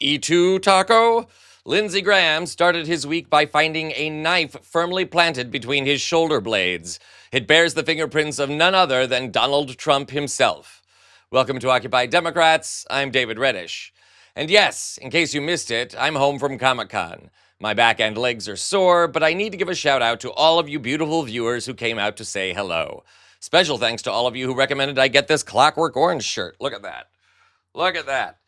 E2 taco? Lindsey Graham started his week by finding a knife firmly planted between his shoulder blades. It bears the fingerprints of none other than Donald Trump himself. Welcome to Occupy Democrats. I'm David Reddish. And yes, in case you missed it, I'm home from Comic-Con. My back and legs are sore, but I need to give a shout out to all of you beautiful viewers who came out to say hello. Special thanks to all of you who recommended I get this Clockwork Orange shirt. Look at that. Look at that.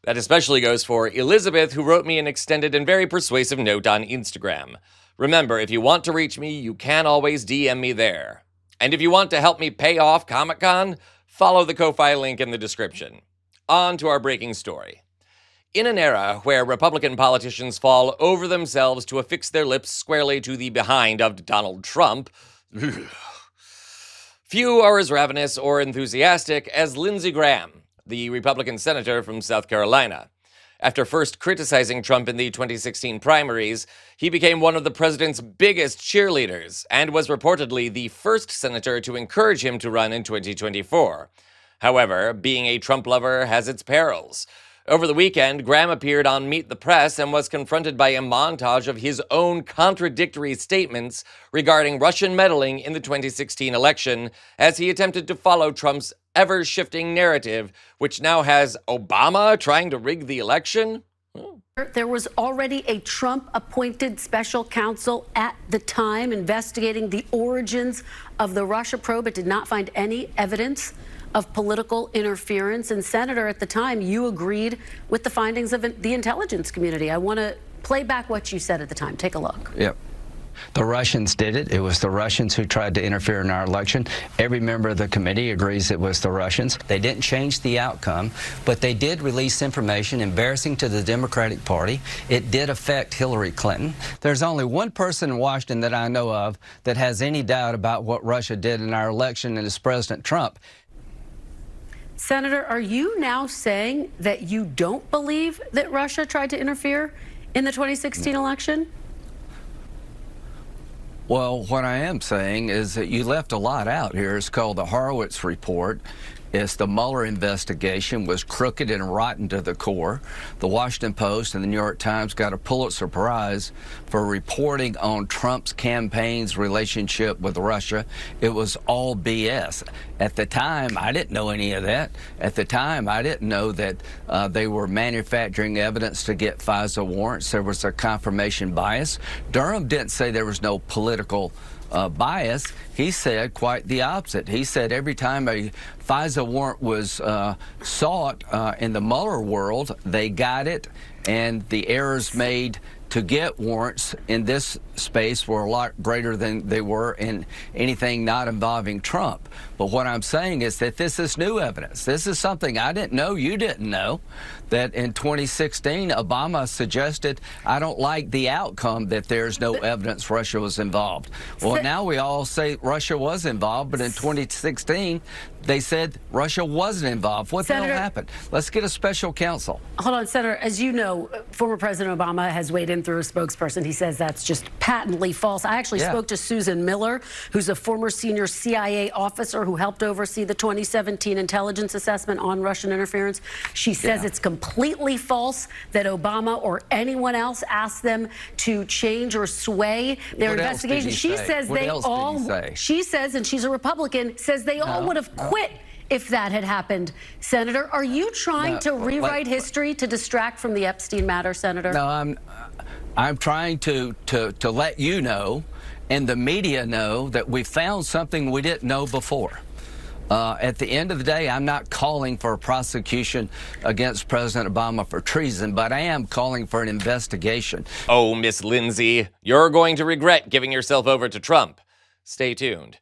That especially goes for Elizabeth, who wrote me an extended and very persuasive note on Instagram. Remember, if you want to reach me, you can always DM me there. And if you want to help me pay off Comic-Con, follow the Ko-Fi link in the description. On to our breaking story. In an era where Republican politicians fall over themselves to affix their lips squarely to the behind of Donald Trump, few are as ravenous or enthusiastic as Lindsey Graham, the Republican senator from South Carolina. After first criticizing Trump in the 2016 primaries, he became one of the president's biggest cheerleaders and was reportedly the first senator to encourage him to run in 2024. However, being a Trump lover has its perils. Over the weekend, Graham appeared on Meet the Press and was confronted by a montage of his own contradictory statements regarding Russian meddling in the 2016 election as he attempted to follow Trump's ever-shifting narrative, which now has Obama trying to rig the election. There was already a Trump-appointed special counsel at the time investigating the origins of the Russia probe. It did not find any evidence of political interference. And Senator, at the time, you agreed with the findings of the intelligence community. I want to play back what you said at the time. Take a look. Yep. The Russians did it. It was the Russians who tried to interfere in our election. Every member of the committee agrees it was the Russians. They didn't change the outcome, but they did release information embarrassing to the Democratic Party. It did affect Hillary Clinton. There's only one person in Washington that I know of that has any doubt about what Russia did in our election, and it's President Trump. Senator, are you now saying that you don't believe that Russia tried to interfere in the 2016 election? Well, what I am saying is that you left a lot out here. It's called the Horowitz Report. It's the Mueller investigation was crooked and rotten to the core. The Washington Post and the New York Times got a Pulitzer Prize for reporting on Trump's campaign's relationship with Russia. It was all BS. At the time, I didn't know any of that. At the time, I didn't know that they were manufacturing evidence to get FISA warrants. There was a confirmation bias. Durham didn't say there was no political bias. He said quite the opposite. He said every time a FISA warrant was sought in the Mueller world, they got it, and the errors made to get warrants in this space were a lot greater than they were in anything not involving Trump. But what I'm saying is that this is new evidence. This is something I didn't know, you didn't know, that in 2016, Obama suggested, I don't like the outcome that there's no evidence Russia was involved. Well, now we all say Russia was involved, but in 2016, they said Russia wasn't involved. What the hell happened? Let's get a special counsel. Hold on, Senator. As you know, former President Obama has weighed in through a spokesperson. He says that's just patently false. I actually spoke to Susan Miller, who's a former senior CIA officer who helped oversee the 2017 intelligence assessment on Russian interference. She says it's completely false that Obama or anyone else asked them to change or sway their investigation. She says they all, she says, and she's a Republican, says they all would have quit if that had happened. Senator, are you trying to rewrite history to distract from the Epstein matter, Senator? No, I'm trying to let you know and the media know that we found something we didn't know before. At the end of the day, I'm not calling for a prosecution against President Obama for treason, but I am calling for an investigation. Oh, Miss Lindsey, you're going to regret giving yourself over to Trump. Stay tuned.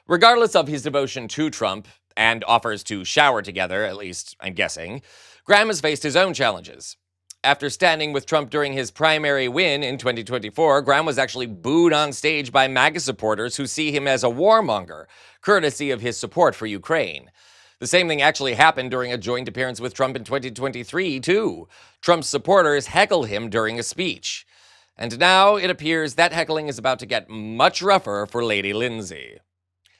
Regardless of his devotion to Trump and offers to shower together, at least I'm guessing, Graham has faced his own challenges. After standing with Trump during his primary win in 2024, Graham was actually booed on stage by MAGA supporters who see him as a warmonger, courtesy of his support for Ukraine. The same thing actually happened during a joint appearance with Trump in 2023, too. Trump's supporters heckled him during a speech. And now it appears that heckling is about to get much rougher for Lady Lindsey.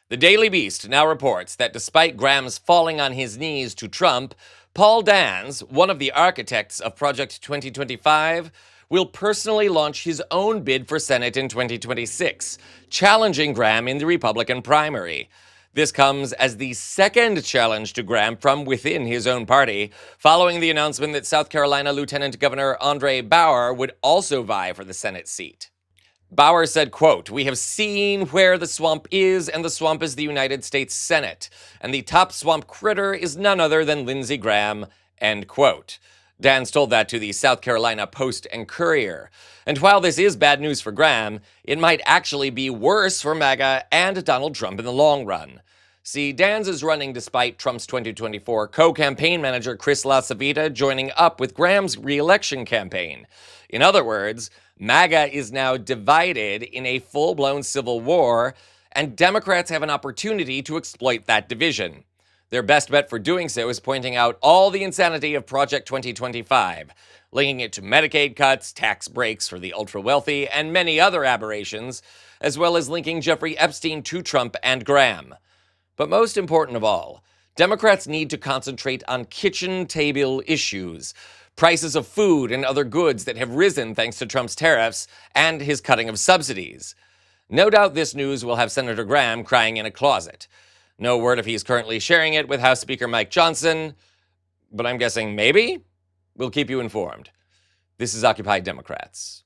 The Daily Beast now reports that despite Graham's falling on his knees to Trump, Paul Dans, one of the architects of Project 2025, will personally launch his own bid for Senate in 2026, challenging Graham in the Republican primary. This comes as the second challenge to Graham from within his own party, following the announcement that South Carolina Lieutenant Governor Andre Bauer would also vie for the Senate seat. Bauer said, quote, "We have seen where the swamp is, and the swamp is the United States Senate. And the top swamp critter is none other than Lindsey Graham," end quote. Dans told that to the South Carolina Post and Courier. And while this is bad news for Graham, it might actually be worse for MAGA and Donald Trump in the long run. See, Dans is running despite Trump's 2024 co-campaign manager Chris LaCivita joining up with Graham's re-election campaign. In other words, MAGA is now divided in a full-blown civil war, and Democrats have an opportunity to exploit that division. Their best bet for doing so is pointing out all the insanity of Project 2025, linking it to Medicaid cuts, tax breaks for the ultra-wealthy, and many other aberrations, as well as linking Jeffrey Epstein to Trump and Graham. But most important of all, Democrats need to concentrate on kitchen table issues, prices of food and other goods that have risen thanks to Trump's tariffs and his cutting of subsidies. No doubt this news will have Senator Graham crying in a closet. No word if he's currently sharing it with House Speaker Mike Johnson, but I'm guessing maybe? We'll keep you informed. This is Occupy Democrats.